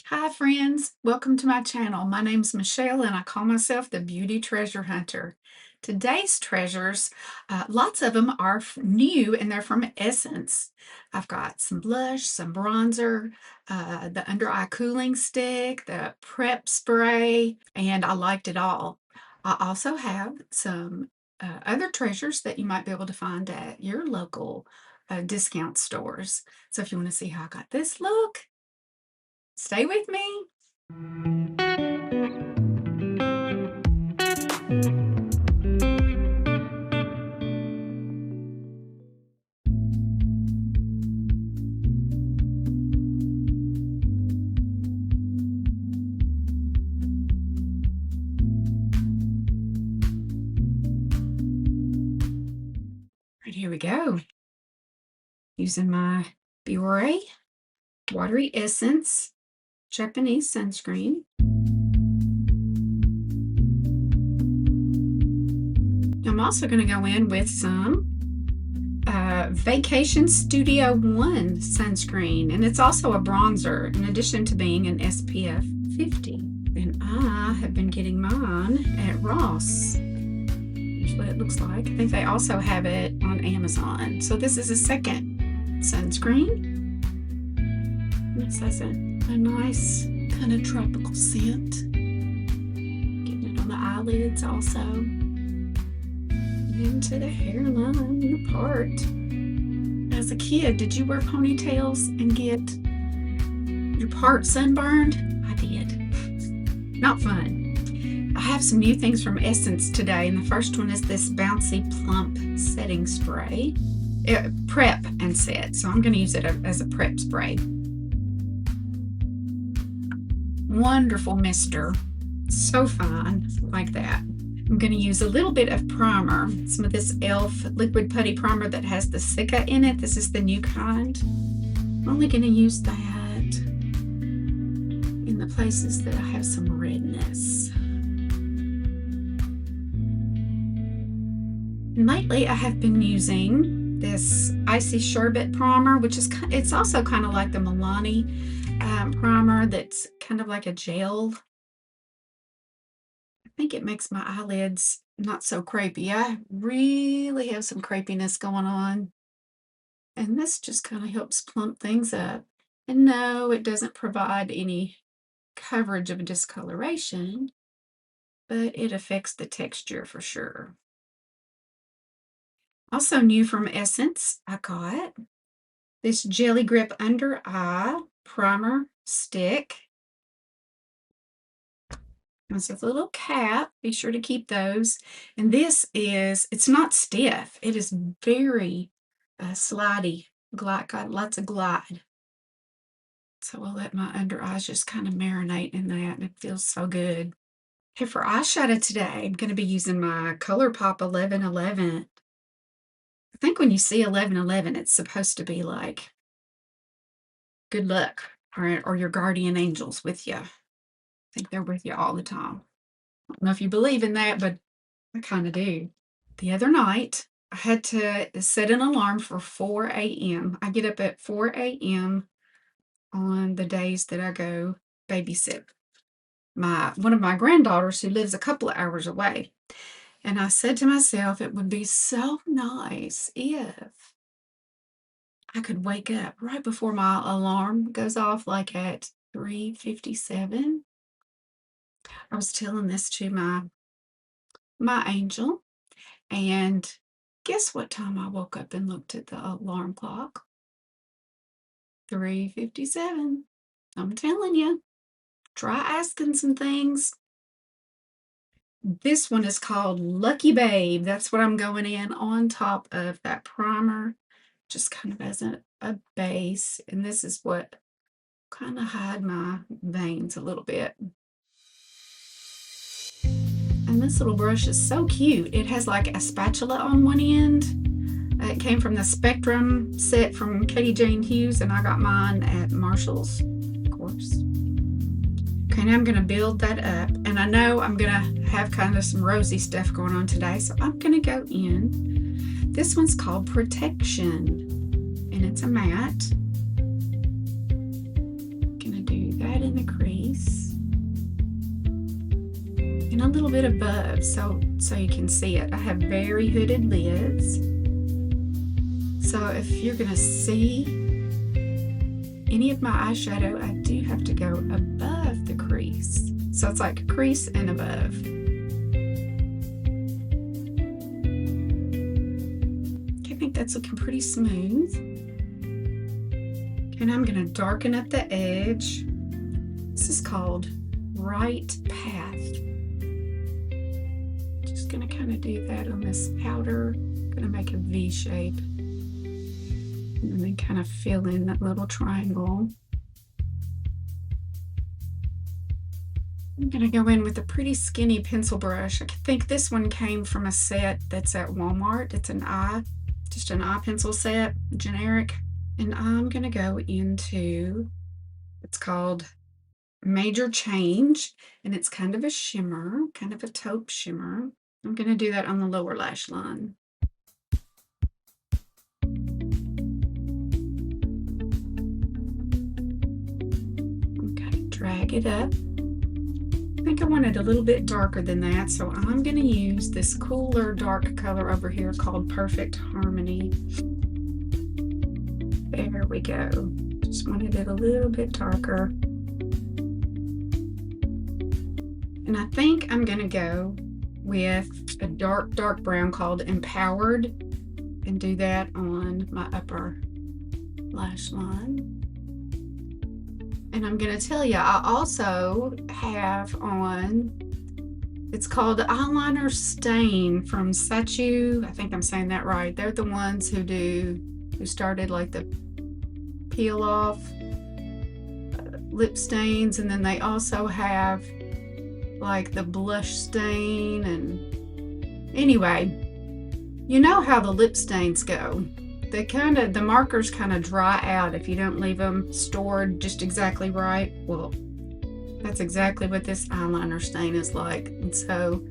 Hi friends, welcome to my channel. My name's Michelle and I call myself the Beauty Treasure Hunter. Today's treasures, lots of them are new and they're from Essence. I've got some blush, some bronzer, the under eye cooling stick, the prep spray, and I liked it all. I also have some other treasures that you might be able to find at your local discount stores. So if you want to see how I got this look, stay with me. Right, here we go. Using my Bioré Watery Essence Japanese sunscreen. I'm also going to go in with some Vacation Studio 1 sunscreen, and it's also a bronzer in addition to being an SPF 50. And I have been getting mine at Ross. Here's what it looks like. I think they also have it on Amazon. So this is a second sunscreen. This has a nice kind of tropical scent. Getting it on the eyelids also. Into the hairline, the part. As a kid, did you wear ponytails and get your part sunburned? I did. Not fun. I have some new things from Essence today, and the first one is this Bouncy Plump Setting Spray. Prep and set, so I'm going to use it as a prep spray. Wonderful mister. So fine, like that. I'm going to use a little bit of primer, some of this e.l.f. liquid putty primer that has the Sika in it. This is the new kind. I'm only going to use that in the places that I have some redness. And lately I have been using this Icy Sherbet primer, which is it's also kind of like the Milani primer that's kind of like a gel. I think it makes my eyelids not so crepey. I really have some crepiness going on. And this just kind of helps plump things up. And no, it doesn't provide any coverage of discoloration, but it affects the texture for sure. Also new from Essence, I got this Jelly Grip Under Eye Primer Stick. It's a little cap. Be sure to keep those. And this is, it's not stiff. It is very slidey. Got lots of glide. So I'll let my under eyes just kind of marinate in that, and it feels so good. Okay, for eyeshadow today, I'm going to be using my Colourpop 1111. I think when you see 1111, it's supposed to be like good luck or your guardian angels with you. I think they're with you all the time. I don't know if you believe in that, but I kind of do. The other night, I had to set an alarm for 4 a.m. I get up at 4 a.m. on the days that I go babysit one of my granddaughters who lives a couple of hours away. And I said to myself, it would be so nice if I could wake up right before my alarm goes off, like at 3:57. I was telling this to my angel, and guess what time I woke up and looked at the alarm clock? 3:57. I'm telling you, try asking some things. This one is called Lucky Babe. That's what I'm going in on top of that primer, just kind of as a base. And this is what kind of hide my veins a little bit. And this little brush is so cute. It has like a spatula on one end. It came from the Spectrum set from Katie Jane Hughes, and I got mine at Marshall's, of course. Okay, now I'm going to build that up, and I know I'm going to have kind of some rosy stuff going on today, so I'm going to go in. This one's called Protection, and it's a matte. I'm going to do that in in the crease. And a little bit above, so you can see it. I have very hooded lids. So if you're gonna see any of my eyeshadow, I do have to go above the crease. So it's like crease and above. Okay, I think that's looking pretty smooth. And I'm gonna darken up the edge. This is called Right Path. Just gonna kind of do that on this powder. Gonna make a V shape. And then kind of fill in that little triangle. I'm gonna go in with a pretty skinny pencil brush. I think this one came from a set that's at Walmart. It's just an eye pencil set, generic. And I'm gonna go into, it's called Major Change, and it's kind of a shimmer, kind of a taupe shimmer. I'm gonna do that on the lower lash line. Okay, drag it up. I think I want it a little bit darker than that, so I'm gonna use this cooler dark color over here called Perfect Harmony. There we go. Just wanted it a little bit darker. And I think I'm gonna go with a dark brown called Empowered and do that on my upper lash line. And I'm gonna tell you, I also have on, it's called Eyeliner Stain from Sachu. I think I'm saying that right. They're the ones who started like the peel off lip stains, and then they also have like the blush stain. And anyway, you know how the lip stains go. The markers kind of dry out if you don't leave them stored just exactly right. Well, that's exactly what this eyeliner stain is like. And so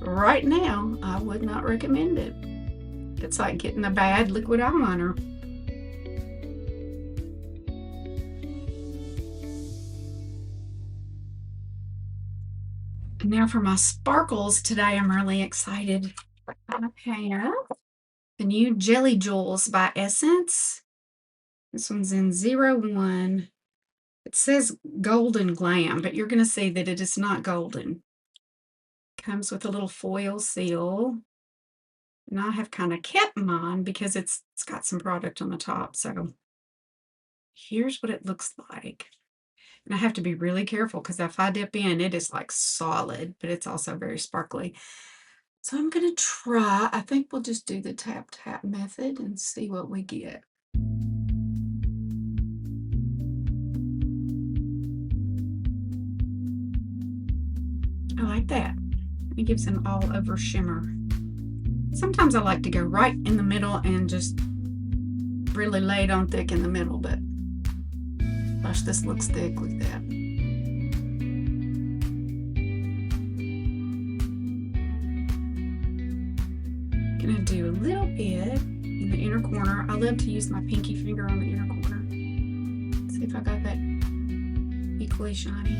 right now, I would not recommend it. It's like getting a bad liquid eyeliner. And now for my sparkles today, I'm really excited. I have the new Jelly Jewels by Essence. This one's in 01. It says Golden Glam, but you're going to see that it is not golden. Comes with a little foil seal. And I have kind of kept mine because it's got some product on the top. So here's what it looks like. And I have to be really careful because if I dip in, it is like solid, but it's also very sparkly. So I'm going to try, I think we'll just do the tap tap method and see what we get. I like that. It gives an all over shimmer. Sometimes I like to go right in the middle and just really lay it on thick in the middle, but gosh, this looks thick. Look at that. Gonna do a little bit in the inner corner. I love to use my pinky finger on the inner corner. See if I got that equally shiny.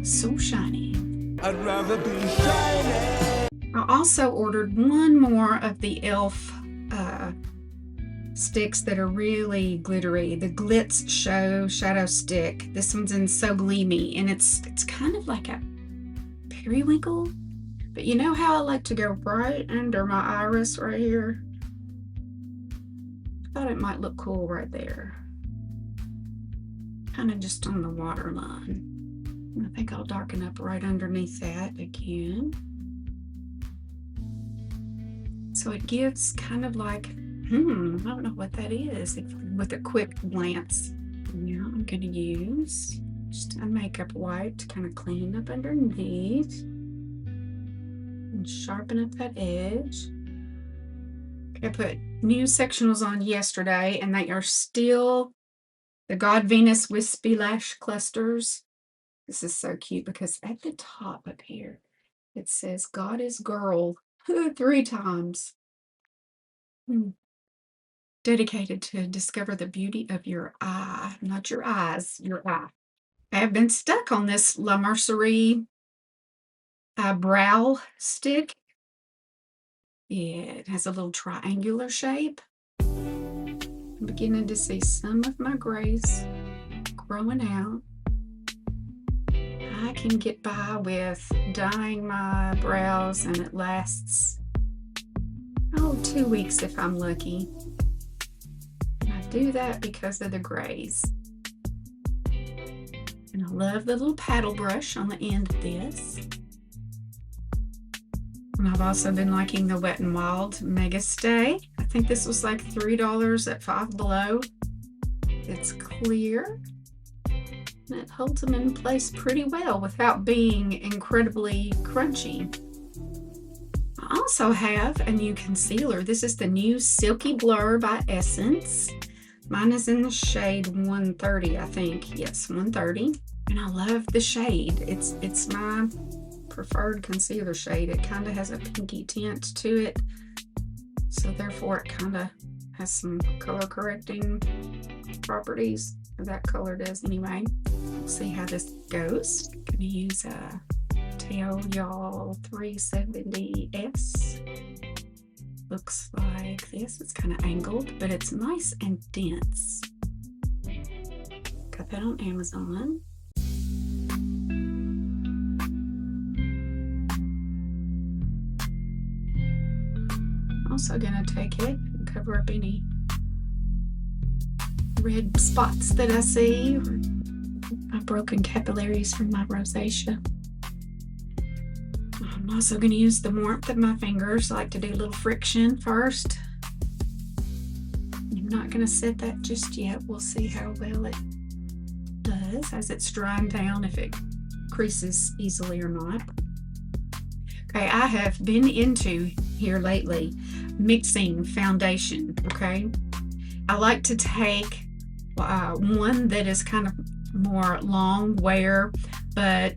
So shiny. I'd rather be shiny. I also ordered one more of the e.l.f. Sticks that are really glittery. The Glitz Shadow Stick. This one's in So Gleamy, and it's kind of like a periwinkle. But you know how I like to go right under my iris right here? I thought it might look cool right there. Kind of just on the waterline. And I think I'll darken up right underneath that again. So it gives kind of like, I don't know what that is with a quick glance. Now I'm going to use just a makeup wipe to kind of clean up underneath and sharpen up that edge. Okay, I put new sectionals on yesterday, and they are still the God Venus Wispy Lash Clusters. This is so cute because at the top up here, it says God is Girl 3 times. dedicated to discover the beauty of your eye, not your eyes, your eye. I have been stuck on this La Mercerie brow stick. It has a little triangular shape. I'm beginning to see some of my grays growing out. I can get by with dyeing my brows and it lasts, 2 weeks if I'm lucky. And I do that because of the grays. And I love the little paddle brush on the end of this. And I've also been liking the Wet n Wild Mega Stay. I think this was like $3 at Five Below. It's clear. And it holds them in place pretty well without being incredibly crunchy. I also have a new concealer. This is the new Silky Blur by Essence. Mine is in the shade 130, I think. Yes, 130. And I love the shade. It's my preferred concealer shade. It kind of has a pinky tint to it. So therefore it kind of has some color correcting properties. That color does anyway. We'll see how this goes. I'm gonna use a Tell Y'all 370S. Looks like this. It's kind of angled, but it's nice and dense. Got that on Amazon. Also gonna take it and cover up any red spots that I see, or my broken capillaries from my rosacea. I'm also going to use the warmth of my fingers. I like to do a little friction first. I'm not going to set that just yet. We'll see how well it does as it's drying down, if it creases easily or not. Okay, I have been into here lately mixing foundation, okay? I like to take one that is kind of more long wear, but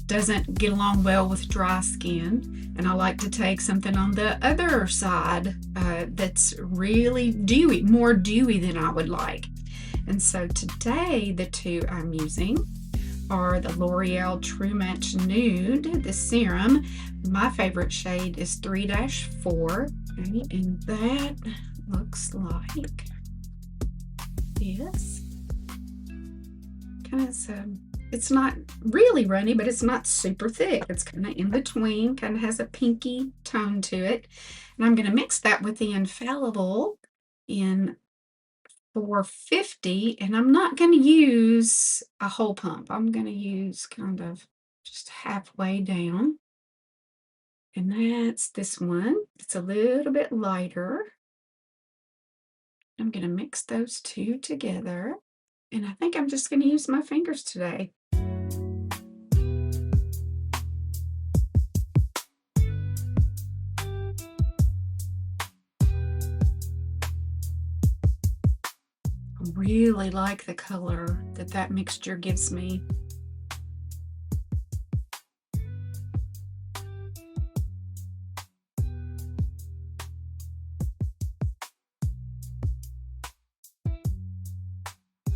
doesn't get along well with dry skin. And I like to take something on the other side that's really dewy, more dewy than I would like. And so today, the two I'm using are the L'Oreal True Match Nude, the serum. My favorite shade is 3-4, okay, and that looks like this. Kind of it's not really runny, but it's not super thick. It's kind of in between, kind of has a pinky tone to it. And I'm going to mix that with the Infallible in 450, and I'm not going to use a whole pump. I'm going to use kind of just halfway down. And that's this one. It's a little bit lighter. I'm going to mix those two together. And I think I'm just going to use my fingers today. I really like the color that mixture gives me.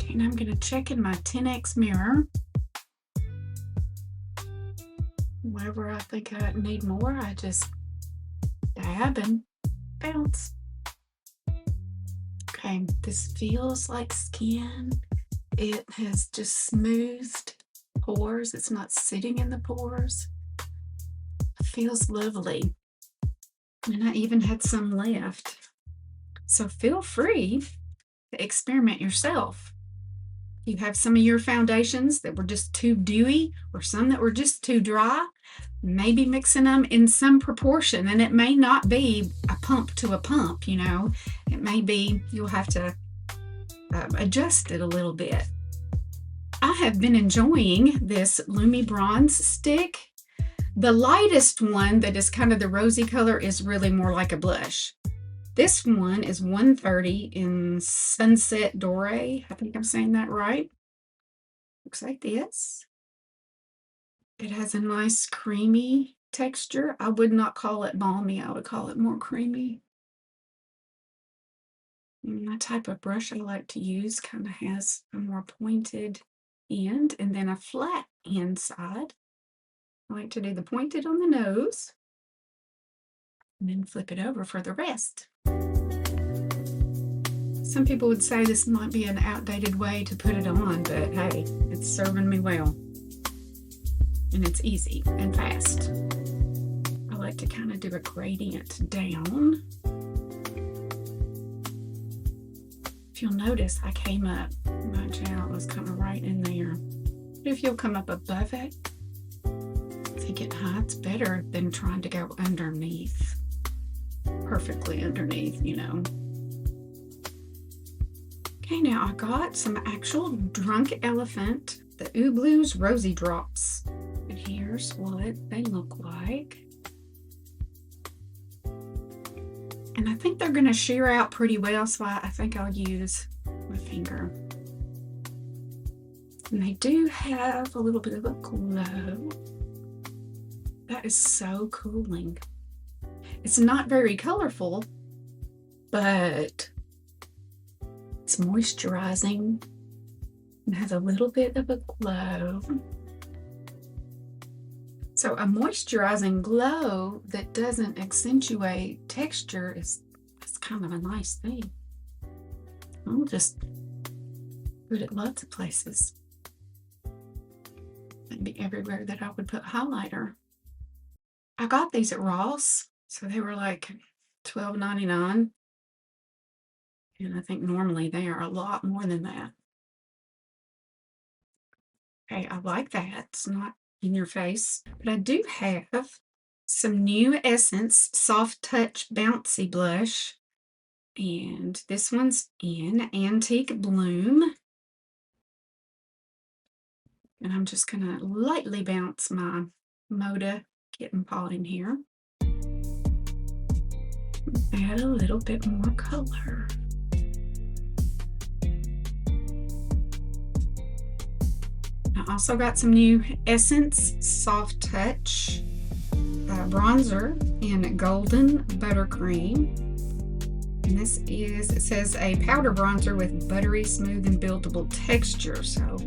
And I'm going to check in my 10X mirror. Wherever I think I need more, I just dab and bounce. Okay, this feels like skin. It has just smoothed pores. It's not sitting in the pores. It feels lovely. And I even had some left. So feel free to experiment yourself. You have some of your foundations that were just too dewy or some that were just too dry, maybe mixing them in some proportion. And it may not be a pump to a pump, you know. It may be you'll have to adjust it a little bit. I have been enjoying this Lumi Bronze stick. The lightest one that is kind of the rosy color is really more like a blush. This one is 130 in Sunset Doré. I think I'm saying that right. Looks like this. It has a nice creamy texture. I would not call it balmy. I would call it more creamy. My type of brush I like to use kind of has a more pointed end and then a flat inside. I like to do the pointed on the nose and then flip it over for the rest. Some people would say this might be an outdated way to put it on, but hey, it's serving me well. And it's easy and fast. I like to kind of do a gradient down. If you'll notice, I came up, my jowl was kind of right in there. But if you'll come up above it, I think it hides better than trying to go underneath. Perfectly underneath, you know. Okay, now I got some actual Drunk Elephant, the Ooh Blues Rosy Drops. And here's what they look like. And I think they're gonna shear out pretty well, so I think I'll use my finger. And they do have a little bit of a glow. That is so cooling. It's not very colorful, but it's moisturizing and has a little bit of a glow. So a moisturizing glow that doesn't accentuate texture is kind of a nice thing. I'll just put it lots of places. Maybe everywhere that I would put highlighter. I got these at Ross, so they were like $12.99. And I think normally they are a lot more than that. Okay, I like that. It's not in your face. But I do have some new Essence Soft Touch Bouncy Blush. And this one's in Antique Bloom. And I'm just going to lightly bounce my Moda Kitten Paw in here. Add a little bit more color. I also got some new Essence Soft Touch bronzer in Golden Buttercream. And this is, it says a powder bronzer with buttery, smooth, and buildable texture. So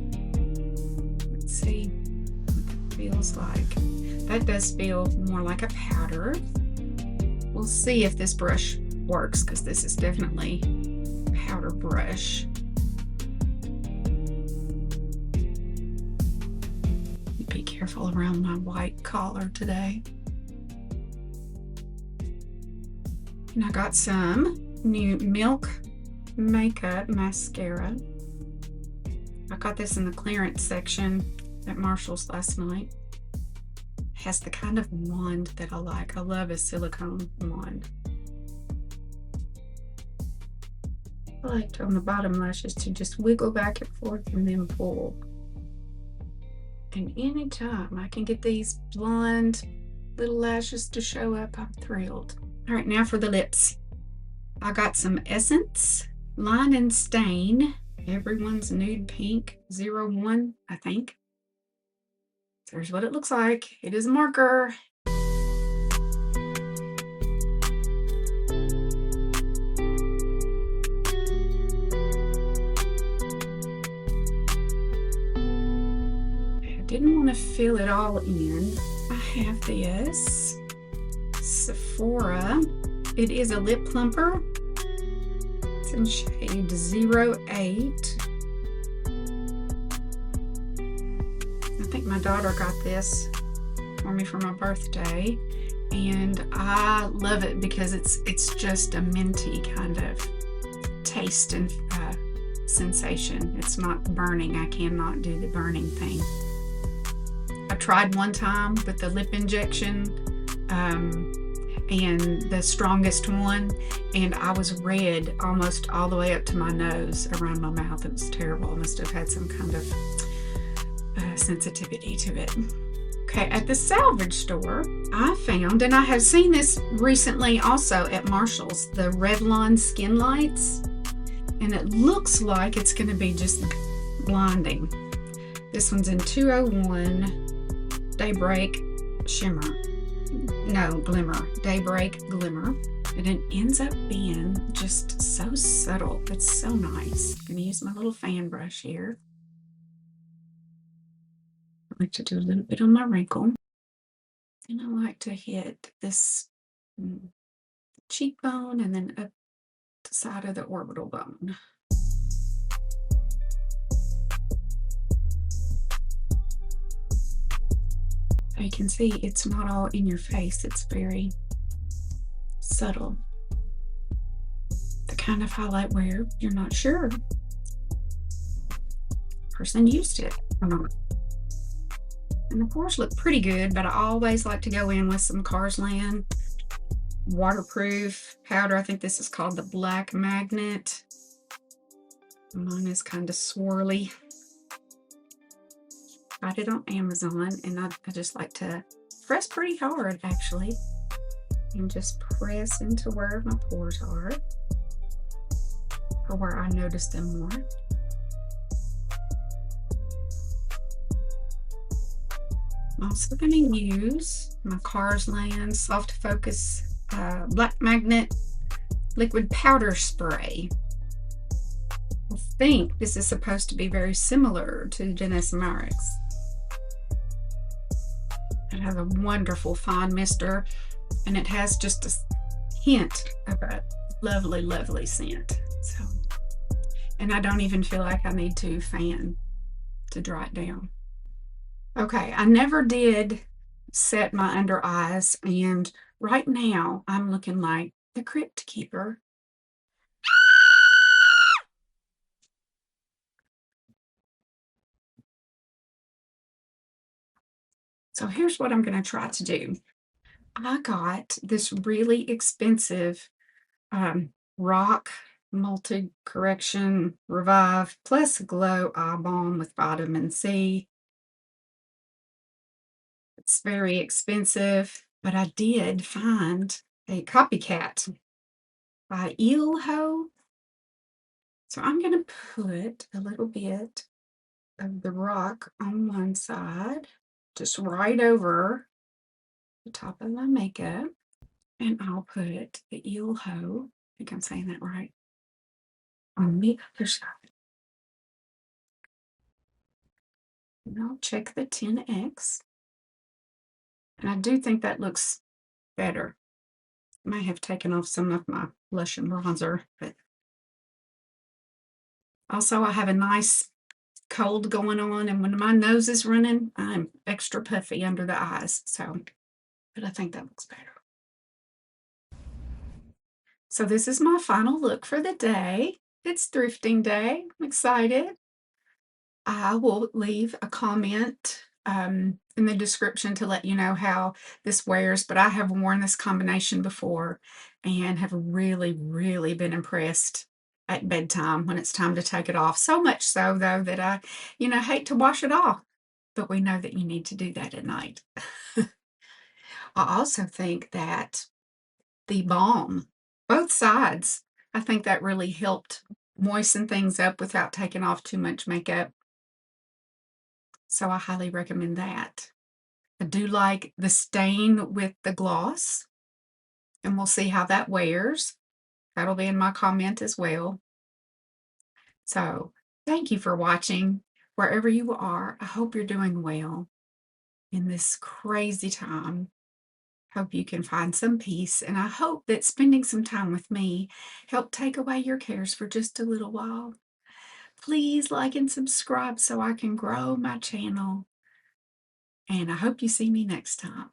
let's see what that feels like. That does feel more like a powder. We'll see if this brush works, because this is definitely a powder brush. Be careful around my white collar today. And I got some new Milk Makeup Mascara. I got this in the clearance section at Marshall's last night. It has the kind of wand that I like. I love a silicone wand. I like on the bottom lashes to just wiggle back and forth and then pull. And anytime I can get these blonde little lashes to show up, I'm thrilled. All right, now for the lips. I got some Essence Line and Stain. Everyone's Nude Pink 01, I think. So here's what it looks like. It is a marker. Didn't want to fill it all in. I have this Sephora. It is a lip plumper. It's in shade 08. I think my daughter got this for me for my birthday, and I love it because it's just a minty kind of taste and sensation. It's not burning. I cannot do the burning thing. I tried one time with the lip injection and the strongest one, and I was red almost all the way up to my nose around my mouth. It was terrible. I must have had some kind of sensitivity to it. Okay, at the salvage store, I found, and I have seen this recently also at Marshall's, the Revlon Skin Lights, and it looks like it's going to be just blinding. This one's in 201. Daybreak Shimmer. No, Glimmer. Daybreak Glimmer. And it ends up being just so subtle. It's so nice. I'm gonna use my little fan brush here. I like to do a little bit on my wrinkle. And I like to hit this cheekbone and then up the side of the orbital bone. You can see it's not all in your face. It's very subtle. The kind of highlight where you're not sure person used it or not. And the pores look pretty good, but I always like to go in with some Carsland waterproof powder. I think this is called the Black Magnet. Mine is kind of swirly. Got it on Amazon, and I just like to press pretty hard, actually, and just press into where my pores are, or where I notice them more. I'm also going to use my Carsland Soft Focus Black Magnet Liquid Powder Spray. I think this is supposed to be very similar to Dennis Marix. It has a wonderful fine mister, and it has just a hint of a lovely, lovely scent. So, and I don't even feel like I need to fan to dry it down. Okay, I never did set my under eyes, and right now I'm looking like the Crypt Keeper. So here's what I'm going to try to do. I got this really expensive Rock Multi Correction Revive Plus Glow Eye Balm with vitamin C. It's very expensive, but I did find a copycat by Ilho. So I'm going to put a little bit of the rock on one side, just right over the top of my makeup. And I'll put the Ilho, I think I'm saying that right, on the other side. And I'll check the 10X. And I do think that looks better. I may have taken off some of my blush and bronzer, but also I have a nice cold going on, and when my nose is running, I'm extra puffy under the eyes. So, but I think that looks better. So this is my final look for the day. It's thrifting day. I'm excited. I will leave a comment in the description to let you know how this wears, but I have worn this combination before and have really, really been impressed at bedtime when it's time to take it off. So much so, though, that I, hate to wash it off, but we know that you need to do that at night. I also think that the balm, both sides, I think that really helped moisten things up without taking off too much makeup. So I highly recommend that. I do like the stain with the gloss, and we'll see how that wears. That'll be in my comment as well. So thank you for watching. Wherever you are, I hope you're doing well in this crazy time. Hope you can find some peace, and I hope that spending some time with me helped take away your cares for just a little while. Please like and subscribe so I can grow my channel, and I hope you see me next time.